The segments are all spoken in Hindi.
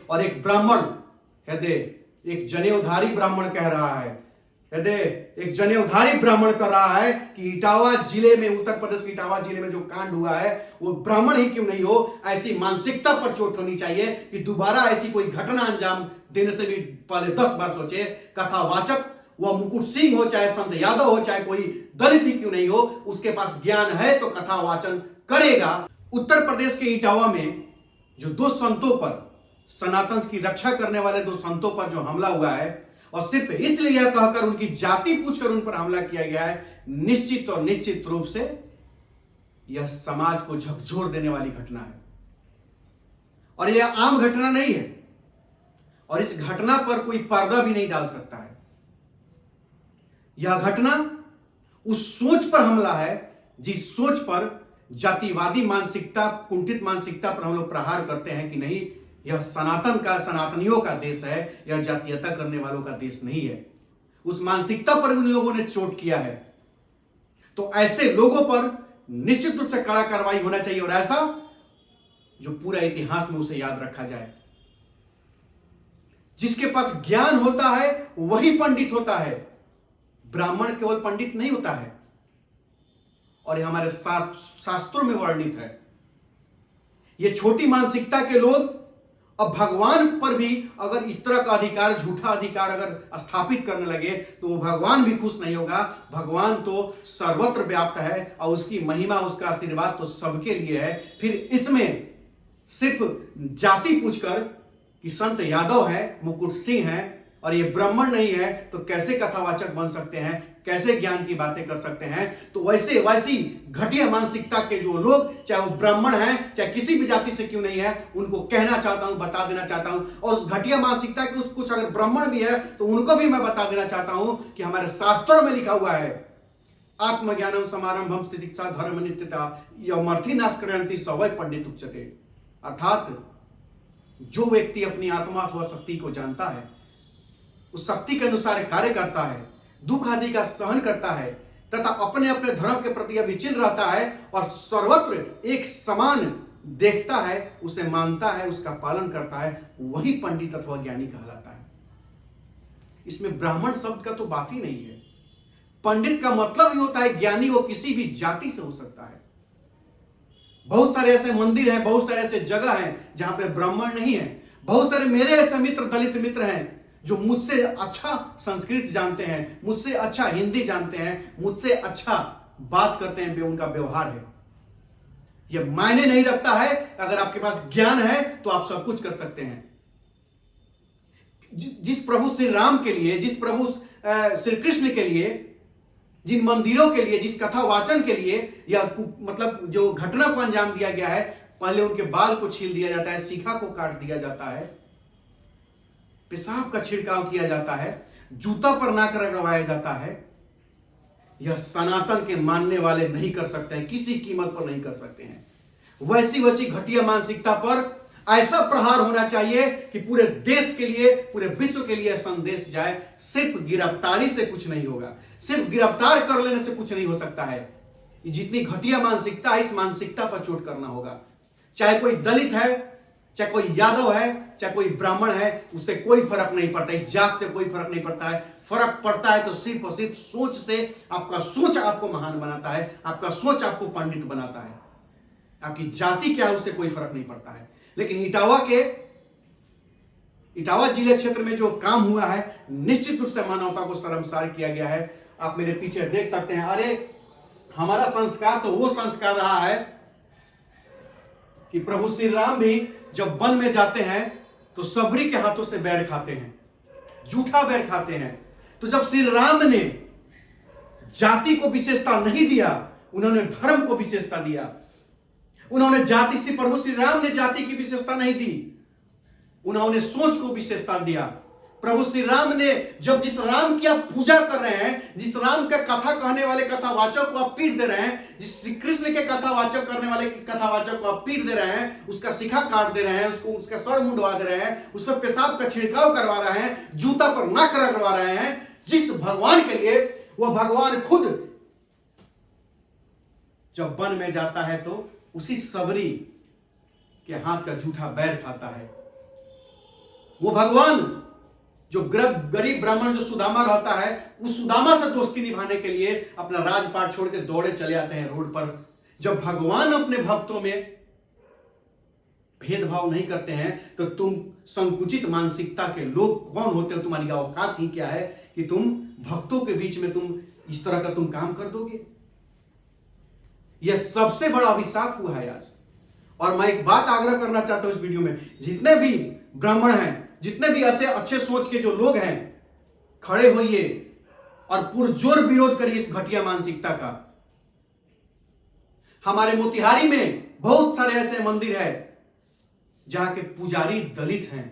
और एक ब्राह्मण हृदय, एक जनेऊधारी ब्राह्मण कह रहा है, हृदय एक जनेऊधारी ब्राह्मण कर रहा है कि इटावा जिले में, उत्तर प्रदेश के इटावा जिले में जो कांड हुआ है वो ब्राह्मण ही क्यों नहीं हो। ऐसी मानसिकता पर चोट होनी चाहिए कि दोबारा ऐसी कोई घटना अंजाम देने से भी पहले 10 बार सोचे। कथावाचक वह मुकुट सिंह हो, चाहे संत यादव हो, चाहे कोई दलित ही क्यों नहीं हो, उसके पास ज्ञान है तो कथा वाचन करेगा। उत्तर प्रदेश के इटावा में जो 2 संतों पर, सनातन की रक्षा करने वाले 2 संतों पर जो हमला हुआ है, और सिर्फ इसलिए यह कहकर उनकी जाति पूछकर उन पर हमला किया गया है, निश्चित और निश्चित रूप से यह समाज को झकझोर देने वाली घटना है। और यह आम घटना नहीं है, और इस घटना पर कोई पर्दा भी नहीं डाल सकता है। यह घटना उस सोच पर हमला है जिस सोच पर जातिवादी मानसिकता, कुंठित मानसिकता पर हम लोग प्रहार करते हैं कि नहीं, यह सनातन का, सनातनियों का देश है, यह जातीयता करने वालों का देश नहीं है। उस मानसिकता पर उन लोगों ने चोट किया है। तो ऐसे लोगों पर निश्चित रूप से कड़ा कार्रवाई होना चाहिए, और ऐसा जो पूरा इतिहास में उसे याद रखा जाए। जिसके पास ज्ञान होता है वही पंडित होता है, ब्राह्मण केवल पंडित नहीं होता है, और यह हमारे शास्त्रों में वर्णित है। ये छोटी मानसिकता के लोग अब भगवान पर भी अगर इस तरह का अधिकार, झूठा अधिकार अगर स्थापित करने लगे तो वो भगवान भी खुश नहीं होगा। भगवान तो सर्वत्र व्याप्त है और उसकी महिमा, उसका आशीर्वाद तो सबके लिए है। फिर इसमें सिर्फ जाति पूछकर कि संत यादव है, मुकुट सिंह है और ये ब्राह्मण नहीं है तो कैसे कथावाचक बन सकते हैं, कैसे ज्ञान की बातें कर सकते हैं। तो वैसी घटिया मानसिकता के जो लोग, चाहे वो ब्राह्मण हैं, चाहे किसी भी जाति से क्यों नहीं है, उनको कहना चाहता हूं, बता देना चाहता हूं। और उस घटिया मानसिकता के कुछ अगर ब्राह्मण भी है तो उनको भी मैं बता देना चाहता हूं कि हमारे शास्त्रों में लिखा हुआ है, आत्मज्ञानम समारंभम स्थितिक्षा धर्म नित्यता यमर्थी नाश करंती सवै पंडित उच्चते। अर्थात जो व्यक्ति अपनी आत्मा अथवा शक्ति को जानता है, उस शक्ति के अनुसार कार्य करता है, दुख आदि का सहन करता है तथा अपने अपने धर्म के प्रति अविचल रहता है और सर्वत्र एक समान देखता है, उसे मानता है, उसका पालन करता है, वही पंडित अथवा ज्ञानी कहलाता है। इसमें ब्राह्मण शब्द का तो बात ही नहीं है। पंडित का मतलब ही होता है ज्ञानी, वो किसी भी जाति से हो सकता है। बहुत सारे ऐसे मंदिर हैं, बहुत सारे ऐसे जगह हैं जहां पे ब्राह्मण नहीं है। बहुत सारे मेरे ऐसे मित्र, दलित मित्र हैं जो मुझसे अच्छा संस्कृत जानते हैं, मुझसे अच्छा हिंदी जानते हैं, मुझसे अच्छा बात करते हैं, उनका व्यवहार है। यह मायने नहीं रखता है। अगर आपके पास ज्ञान है तो आप सब कुछ कर सकते हैं। जिस प्रभु श्री राम के लिए, जिस प्रभु श्री कृष्ण के लिए, जिन मंदिरों के लिए, जिस कथा वाचन के लिए यह मतलब जो घटना को अंजाम दिया गया है, पहले उनके बाल को छील दिया जाता है, शिखा को काट दिया जाता है, पेशाब का छिड़काव किया जाता है, जूता पर नाक रगड़वाया जाता है। यह सनातन के मानने वाले नहीं कर सकते हैं, किसी कीमत पर नहीं कर सकते हैं। वैसी घटिया मानसिकता पर ऐसा प्रहार होना चाहिए कि पूरे देश के लिए, पूरे विश्व के लिए संदेश जाए, सिर्फ गिरफ्तारी से कुछ नहीं होगा, सिर्फ गिरफ्तार कर लेने से कुछ नहीं हो सकता है। जितनी घटिया मानसिकता है, इस मानसिकता पर चोट करना होगा। चाहे कोई दलित है, चाहे कोई यादव है, चाहे कोई ब्राह्मण है, उससे कोई फर्क नहीं पड़ता, इस जात से कोई फर्क नहीं पड़ता है। फर्क पड़ता है तो सिर्फ और सिर्फ सोच से। आपका सोच आपको महान बनाता है, आपका सोच आपको पंडित बनाता है। आपकी जाति क्या है उससे कोई फर्क नहीं पड़ता है। लेकिन इटावा जिले क्षेत्र में जो काम हुआ है, निश्चित रूप से मानवता को शर्मसार किया गया है। आप मेरे पीछे देख सकते हैं। अरे हमारा संस्कार तो वो संस्कार रहा है कि प्रभु श्री राम भी जब वन में जाते हैं तो सबरी के हाथों से बैर खाते हैं, जूठा बैर खाते हैं। तो जब श्री राम ने जाति को विशेषता नहीं दिया, उन्होंने धर्म को विशेषता दिया। उन्होंने जाति से, प्रभु श्री राम ने जाति की विशेषता नहीं दी, उन्होंने सोच को विशेषता दिया। प्रभु श्री राम ने जब जिस राम की आप पूजा कर रहे हैं, जिस राम का कथा कहने वाले कथावाचक को आप पीट दे रहे हैं, जिस श्री कृष्ण के कथावाचक करने वाले कथावाचक को आप पीट दे रहे हैं, उसका शिखा काट दे रहे हैं, उसका सर मुंडवा दे रहे हैं, उस पर पेशाब का छिड़काव करवा रहे हैं, जूता पर नाक रगड़वा रहे हैं, जिस भगवान के लिए, वह भगवान खुद जब वन में जाता है तो उसी सबरी के हाथ का जूठा बैर खाता है। वो भगवान जो गरीब ब्राह्मण जो सुदामा रहता है, उस सुदामा से दोस्ती निभाने के लिए अपना राजपाट छोड़ के दौड़े चले आते हैं रोड पर। जब भगवान अपने भक्तों में भेदभाव नहीं करते हैं तो तुम संकुचित मानसिकता के लोग कौन होते हो? तुम्हारी औकात ही क्या है कि तुम भक्तों के बीच में तुम इस तरह का तुम काम कर दोगे? यह सबसे बड़ा अभिशाप हुआ है आज। और मैं एक बात आग्रह करना चाहता हूं इस वीडियो में, जितने भी ब्राह्मण हैं, जितने भी ऐसे अच्छे सोच के जो लोग हैं, खड़े होइए और पुरजोर विरोध करिए इस घटिया मानसिकता का। हमारे मोतिहारी में बहुत सारे ऐसे मंदिर है जहां के पुजारी दलित हैं,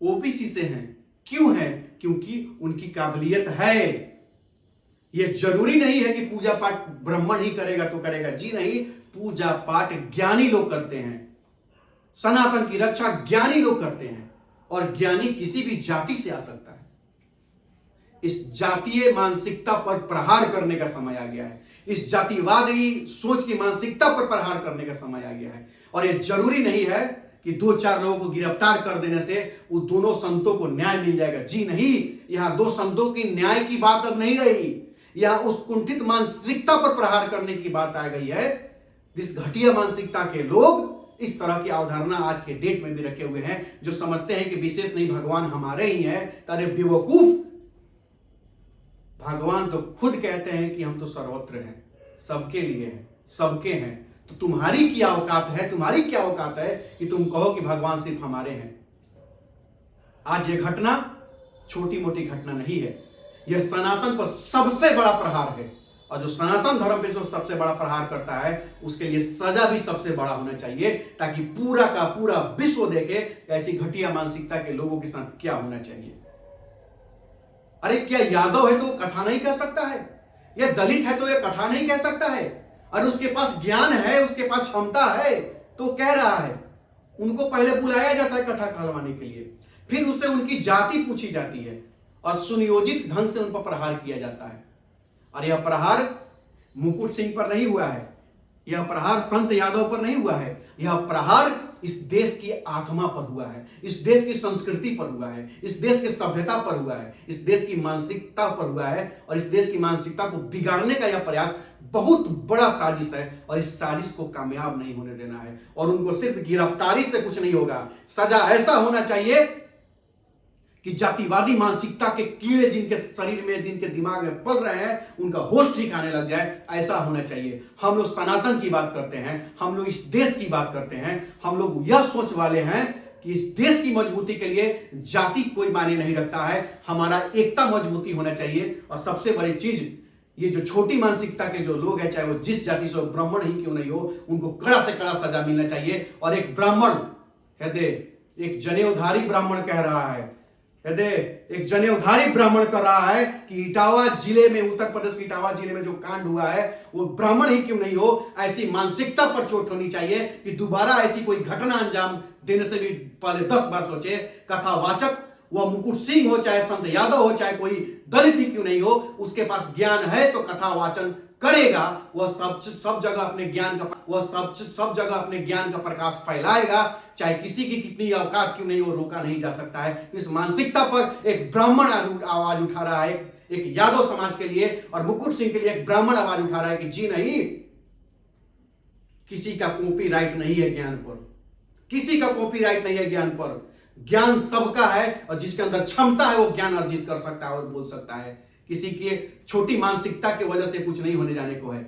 ओबीसी से हैं। क्यों है? क्योंकि उनकी काबिलियत है। यह जरूरी नहीं है कि पूजा पाठ ब्राह्मण ही करेगा तो करेगा, जी नहीं। पूजा पाठ ज्ञानी लोग करते हैं, सनातन की रक्षा ज्ञानी लोग करते हैं, और ज्ञानी किसी भी जाति से आ सकता है। इस जातीय मानसिकता पर प्रहार करने का समय आ गया है। इस जातिवादी सोच की मानसिकता पर प्रहार करने का समय आ गया है। और यह जरूरी नहीं है कि 2-4 लोगों को गिरफ्तार कर देने से उन दोनों संतों को न्याय मिल जाएगा, जी नहीं। यहां 2 संतों की न्याय की बात अब नहीं रही, यहां उस कुंठित मानसिकता पर प्रहार करने की बात आ गई है। इस घटिया मानसिकता के लोग इस तरह की अवधारणा आज के डेट में भी रखे हुए हैं, जो समझते हैं कि विशेष नहीं, भगवान हमारे ही हैं। अरे बेवकूफ, भगवान तो खुद कहते हैं कि हम तो सर्वत्र हैं, सबके लिए हैं, सबके हैं। तो तुम्हारी क्या औकात है, तुम्हारी क्या औकात है कि तुम कहो कि भगवान सिर्फ हमारे हैं? आज यह घटना छोटी मोटी घटना नहीं है, यह सनातन पर सबसे बड़ा प्रहार है। और जो सनातन धर्म पे जो सबसे बड़ा प्रहार करता है, उसके लिए सजा भी सबसे बड़ा होना चाहिए, ताकि पूरा का पूरा विश्व देखे ऐसी घटिया मानसिकता के लोगों के साथ क्या होना चाहिए। अरे क्या यादव है तो वो कथा नहीं कह सकता है? या दलित है तो यह कथा नहीं कह सकता है? और उसके पास ज्ञान है, उसके पास क्षमता है तो कह रहा है। उनको पहले बुलाया जाता है कथा कहलवाने के लिए, फिर उससे उनकी जाति पूछी जाती है और सुनियोजित ढंग से उन पर प्रहार किया जाता है। और यह प्रहार मुकुट सिंह पर नहीं हुआ है, यह प्रहार संत यादव पर नहीं हुआ है, यह प्रहार इस देश की आत्मा पर हुआ है, इस देश की संस्कृति पर हुआ है, इस देश की सभ्यता पर हुआ है, इस देश की मानसिकता पर हुआ है। और इस देश की मानसिकता को बिगाड़ने का यह प्रयास बहुत बड़ा साजिश है, और इस साजिश को कामयाब नहीं होने देना है। और उनको सिर्फ गिरफ्तारी से कुछ नहीं होगा, सजा ऐसा होना चाहिए कि जातिवादी मानसिकता के कीड़े जिनके शरीर में, जिनके दिमाग में पल रहे हैं, उनका होश ठीक आने लग जाए, ऐसा होना चाहिए। हम लोग सनातन की बात करते हैं, हम लोग इस देश की बात करते हैं, हम लोग यह सोच वाले हैं कि इस देश की मजबूती के लिए जाति कोई मायने नहीं रखता है, हमारा एकता मजबूती होना चाहिए। और सबसे बड़ी चीज, ये जो छोटी मानसिकता के जो लोग हैं, चाहे वो जिस जाति से ब्राह्मण ही क्यों नहीं हो, उनको कड़ा से कड़ा सजा मिलना चाहिए। और एक ब्राह्मण, एक जनेऊधारी ब्राह्मण कह रहा है, एक जनेऊधारी ब्राह्मण कर रहा है कि इटावा जिले में, उत्तर प्रदेश के इटावा जिले में जो कांड हुआ है, वो ब्राह्मण ही क्यों नहीं हो, ऐसी मानसिकता पर चोट होनी चाहिए कि दोबारा ऐसी कोई घटना अंजाम देने से भी पहले 10 बार सोचे। कथावाचक, वह मुकुट सिंह हो, चाहे संत यादव हो, चाहे कोई दलित ही क्यों नहीं हो, उसके पास ज्ञान है तो कथा वाचन करेगा। वह सब जगह अपने ज्ञान का सब जगह अपने ज्ञान का प्रकाश फैलाएगा, चाहे किसी की कितनी औकात क्यों नहीं हो, रोका नहीं जा सकता है। इस मानसिकता पर एक ब्राह्मण आवाज उठा रहा है, एक यादव समाज के लिए, और मुकुट सिंह के लिए एक ब्राह्मण आवाज उठा रहा है कि जी नहीं, किसी का कॉपीराइट नहीं है ज्ञान पर, किसी का कॉपीराइट नहीं है ज्ञान पर। ज्ञान सबका है, और जिसके अंदर क्षमता है वो ज्ञान अर्जित कर सकता है और बोल सकता है। किसी की छोटी मानसिकता की वजह से कुछ नहीं होने जाने को है।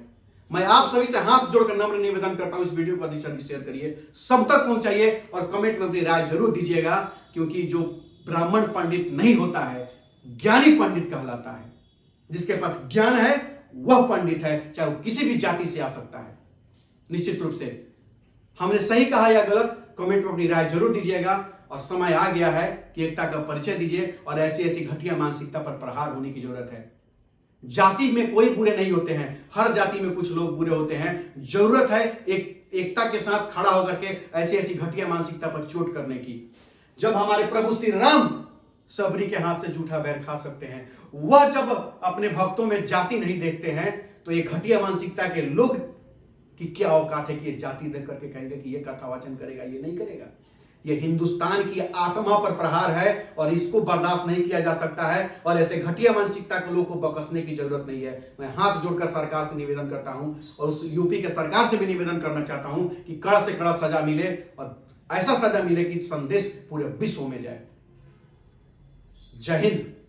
मैं आप सभी से हाथ जोड़कर नम्र निवेदन करता हूं, इस वीडियो को अधिक से अधिक शेयर करिए, सब तक पहुंचाइए, और कमेंट में अपनी राय जरूर दीजिएगा। क्योंकि जो ब्राह्मण पंडित नहीं होता है, ज्ञानी पंडित कहलाता है। जिसके पास ज्ञान है वह पंडित है, चाहे वो किसी भी जाति से आ सकता है। निश्चित रूप से हमने सही कहा या गलत, कमेंट में अपनी राय जरूर दीजिएगा। और समय आ गया है कि एकता का परिचय दीजिए, और ऐसी ऐसी घटिया मानसिकता पर प्रहार होने की जरूरत है। जाति में कोई बुरे नहीं होते हैं, हर जाति में कुछ लोग बुरे होते हैं। जरूरत है एकता के साथ खड़ा होकर के ऐसी ऐसी घटिया मानसिकता पर चोट करने की। जब हमारे प्रभु श्री राम सबरी के हाथ से जूठा बैर खा सकते हैं, वह जब अपने भक्तों में जाति नहीं देखते हैं, तो ये घटिया मानसिकता के लोग की क्या औकात है कि ये जाति देख करके कहेंगे कि ये कथा वाचन करेगा, ये नहीं करेगा। यह हिंदुस्तान की आत्मा पर प्रहार है और इसको बर्दाश्त नहीं किया जा सकता है। और ऐसे घटिया मानसिकता के लोगों को बकसने की जरूरत नहीं है। मैं हाथ जोड़कर सरकार से निवेदन करता हूं और उस यूपी के सरकार से भी निवेदन करना चाहता हूं कि कड़ा से कड़ा सजा मिले और ऐसा सजा मिले कि संदेश पूरे विश्व में जाए। जय हिंद।